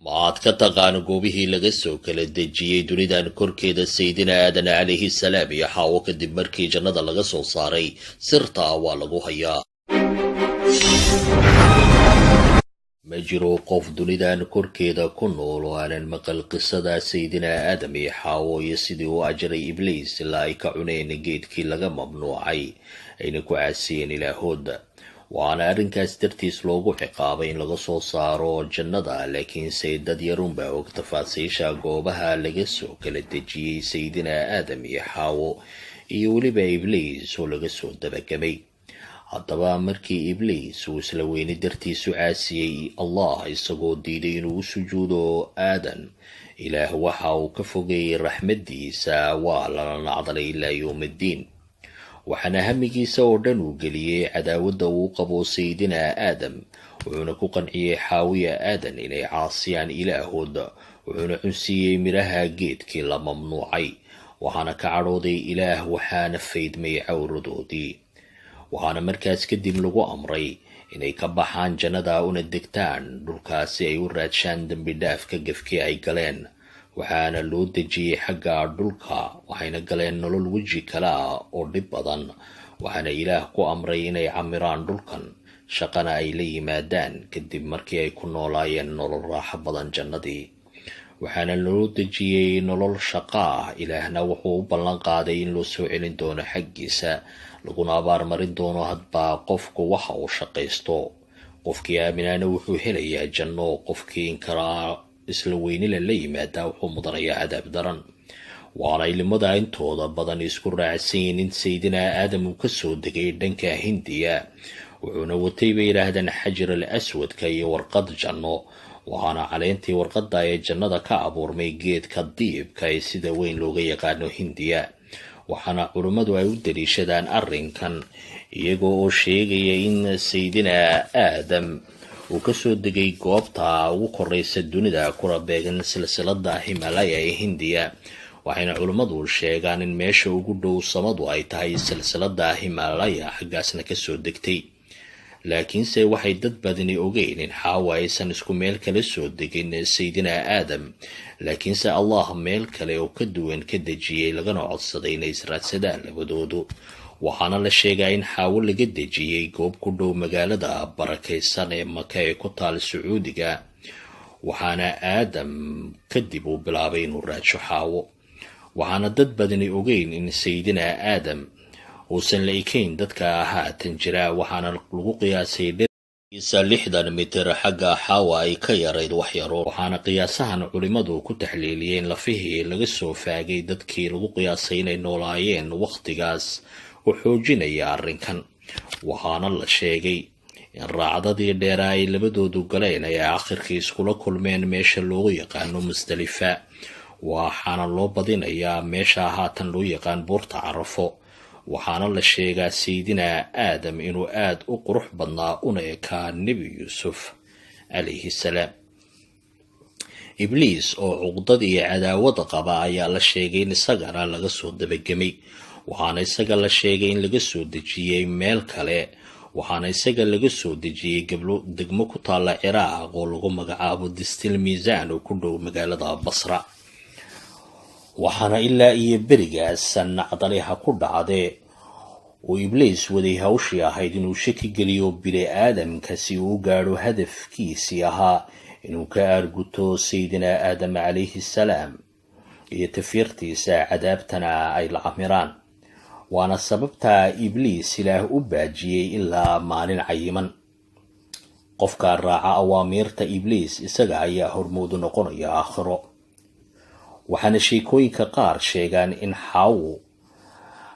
Maad ka taqaan goobihii laga soo kala dejiyey dunidan korkeeda Sayyidina Aadan calayhi salaam iyo Xaawo kadib markii jannada laga soo saaray sirta waa lagu hayaa. Ma jiro qof dunidan korkeeda ku nool oo aanan maqal qisada Sayyidina Aadam iyo Xaawo iyo sidii uu ajaray Ibliis ilaa ay ka cuneen geedkii laga mamnuucay ayna ku caasiyeen Ilaahooda. waana arrinkaas dartiis loogu ciqaabay in laga soo saaro jannada, laakiinse dad yarunbaa og tafaasiisha goobaha laga soo kala dejiyey Sayyidina Aadam iyo Xaawo iyo weliba Ibliis oo laga soo dabagamay. haddaba markii Ibliis uu isla weyni dartiisu caasiyey Allah isagoo diiday inuu u sujuudo Aadan, Ilaah waxa uu ka fogeeyey raxmadiisa waa lala nacdalay ilaa yowmiddiin. waxaana hamigiisa oo dhan uu geliyey cadaawadda uu qabo Sayyidina Aadam, wuxuuna ku qanciyey Xaawiya Aadan inay caasiyaan Ilaahooda, wuxuuna cunsiiyey midhaha geedkii la mamnuucay, waxaana ka cadhooday Ilaah waxaana faydmay cawradoodii. waxaana markaas kadib lagu amray inay ka baxaan jannada una degtaan dhulkaasi ay u raadshaan dembi dhaafka gafkii ay galeen. waxaana loo dejiyey xagga dhulka, waxayna galeen nolol weji kale ah oo dhib badan. waxaana Ilaah ku amray inay camiraan dhulkan, shaqana ay la yimaadaan kadib markii ay ku noolaayeen nolol raaxo badan jannadii. waxaana loo dejiyey nolol shaqo ah. Ilaahna wuxuu u ballan qaaday in loo soo celin doono xaggiisa, laguna abaarmarin doono hadba qofku waxa uu shaqaysto. qofkii aaminaana wuxuu helayaa janno, qofkii inkaraa isla weynila la yimaada wuxuu mudanayaa cadaab daran. waana ilimada intooda badan isku raacsan in Sayyidina Aadam uu ka soo degay dhanka Hindiya, wuxuuna watay bay yidhaahdaan xajar al aswadka iyo warqad janno. waxaana caleentii warqadda ee jannada ka abuurmay geedka diibka ee sida weyn looga yaqaano Hindiya. waxaana culummadu ay u daliishadaan arrinkan iyagoo oo sheegaya in Sayyidina Aadam uu ka soo degay goobta ugu koraysa dunida kuna beegan silsilada Himalaya ee Hindiya. waxayna culummadu sheegaan in meesha ugu dhow samadu ay tahay silsilada Himalaya xaggaasna ka soo degtay. laakiinse waxay dad badani ogeyn in Xaawo aysan isku meel kala soo degin Sayyidina Aadam, laakiinse Allah meel kale oo ka duwan ka dejiyey lagana codsaday inay israadsadaan labadoodu. waxaana la sheegaa in Xaawo laga dejiyey goob ku dhow magaalada barakaysan ee Maka ee ku taal Sacuudiga. waxaana Aadam kadib uu bilaabay inuu raadsho Xaawo. waxaana dad badani ogeyn in Sayyidina Aadam uusan la ekayn dadka haatan jira, waxaana lagu qiyaasay dhirkiisa 60 mitir xagga Xaawo ay ka yarayd wax yaro. waxaana qiyaasahan culimadu ku taxliiliyeen lafihii laga soo faagay dadkii lagu qiyaasay inay noolaayeen waqtigaas oo xoojinaya arrinkan. waxaana la sheegay in raacdadii dheeraa ay labadoodu galeen ay aakhirkii iskula kulmeen meesha loogu yaqaano Musdalifa, waxaana loo badinayaa meesha haatan loo yaqaan buurta Carafo. waxaana la sheegaa Sayyidina Aadam inuu aad u qurux badnaa una ekaa Nebi Yuusuf calayhi salaam. Ibliis oo cuqdad iyo cadaawad qaba ayaa la sheegay in isagana laga soo dabagamay. waxaana isaga la sheegay in laga soo dejiyey meel kale. waxaana isaga laga soo dejiyey degmo ku taala Ciraaq oo lagu magacaabo Distil Miisaan oo ku dhow magaalada Basra. waxaana ilaa iyo berigaas nacdaliha ku dhacdee uu Ibliis waday hawshii ahayd inuu shaki geliyo bini aadamka si uu gaadho hadafkiisii ahaa inuu ka aarguto Sayyidina Aadam calayhi salaam iyo tafiirtiisa cadaabtana ay la camiraan. waana sababta Ibliis Ilaah u baajiyey ilaa maalin cayiman. qofka raaca awaamiirta Ibliis isaga ayaa hormoodu noqonaya aakhiro. waxaana sheekooyinka qaar sheegaan in Xaawo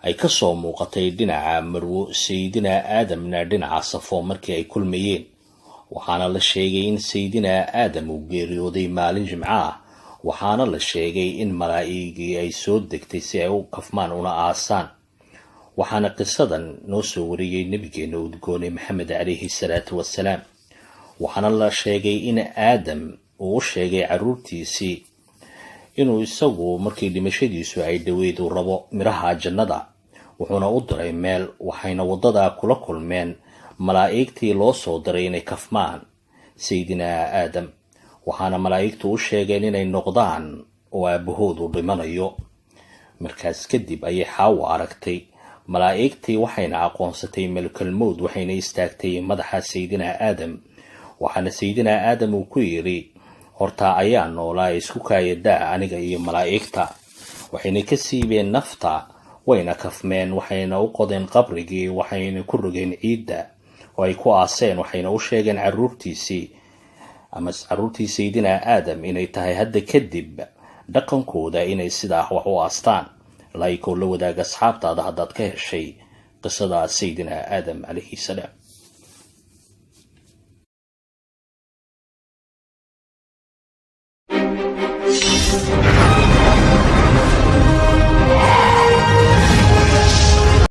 ay ka soo muuqatay dhinaca Marwo, Sayyidina Aadamna dhinaca Safo markii ay kulmayeen. waxaana la sheegay in Sayyidina Aadam uu geeriyooday maalin Jimco ah. waxaana la sheegay in malaa'igii ay soo degtay si ay u kafmaan una aasaan. waxaana qisadan noo soo wariyey nabigeena udgoone Maxamed calayhi salaatu wasalaam. waxaana la sheegay in Aadam uu u sheegay carruurtiisii inuu isagu markii dhimashadiisu ay dhaweyd uu rabo miraha jannada, wuxuuna u diray meel. waxayna waddada kula kulmeen malaa'igtii loo soo diray inay kafmaan Sayyidina Aadam. waxaana malaa'igtu u sheegeen inay noqdaan oo aabahoodu dhimanayo. markaas kadib ayay xaawo aragtay malaa'igtii waxayna aqoonsatay malakul mowt waxayna istaagtay madaxa sayidina aadam. waxaana sayidina aadam uu ku yidhi, hortaa ayaa noolaa isku kaayadaa aniga iyo malaa'igta. waxayna ka siibeen nafta, wayna kafmeen, waxayna u qodeen qabrigii, waxayna ku rogeen ciidda oo ay ku aaseen. waxayna u sheegeen carruurtii sayidina aadam inay tahay hadda kadib dhaqankooda inay sidaa wax u aastaan. laayikoo la wadaaga asxaabtaada haddaad ka heshay qisada sayidina aadam calayhi salaam.